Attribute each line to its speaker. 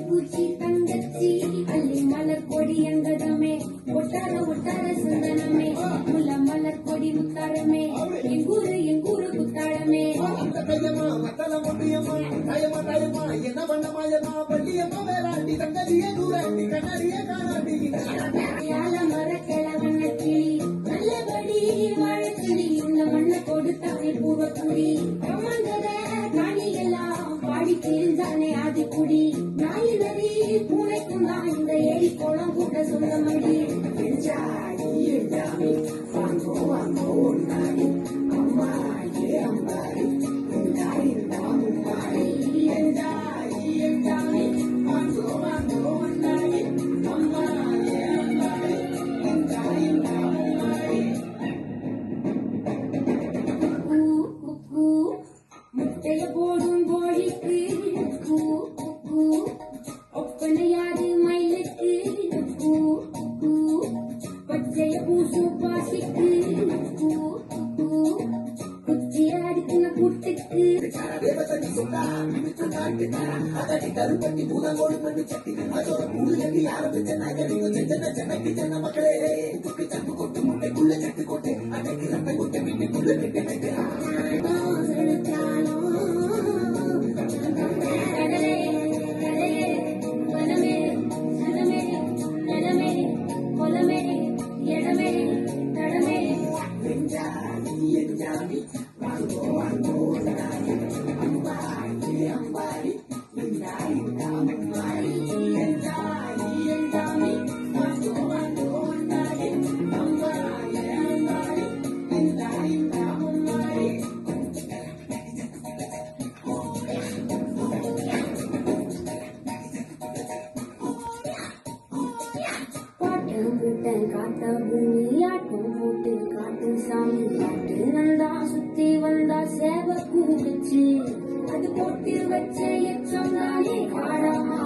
Speaker 1: பூச்சி தங்கச்சி அள்ளி மலர் கொடி அங்கதமே ஒட்டார ஒட்டார சந்தனமே முல்ல மலர் கொடி முத்தாரமே எங்கூரு புத்தாளமே
Speaker 2: என்ன பண்ண மாயமா பள்ளியம்மா வேளாண்டி தங்கதிய தூராண்டி கண்ணாடிய காணாண்டி
Speaker 1: மரக்கிழவண்ண கிளி நல்லபடி வாழக்கிளி இந்த மண்ணை கொடுத்தானே பூவக்குடி காணி எல்லாம் பாடி கிழிஞ்சானே ஆதிக்குடி நாய் நதி பூனைக்கும் தான் இந்த ஏரி குளம் கூட சொல்ல மடி முட்டைய போடும் கோழிக்கு ஒப்பனையாது மயிலுக்கு பச்சைய பூசு பாசிக்கு குச்சிய அடிக்கின கூட்டுக்கு
Speaker 2: மக்களே கொட்டு முட்டைக்குள்ள சட்டு கொட்டை அன்னைக்கு ரப்பை கொட்டை வீட்டுக்குள்ள
Speaker 1: காத்த பூமி ஆட்டம் போட்டு காட்டு சாமி காட்டு நந்தா சுத்தி வந்தா சேவ கூடுச்சு அது போட்டு வச்ச எச்சம் தானே காடாமா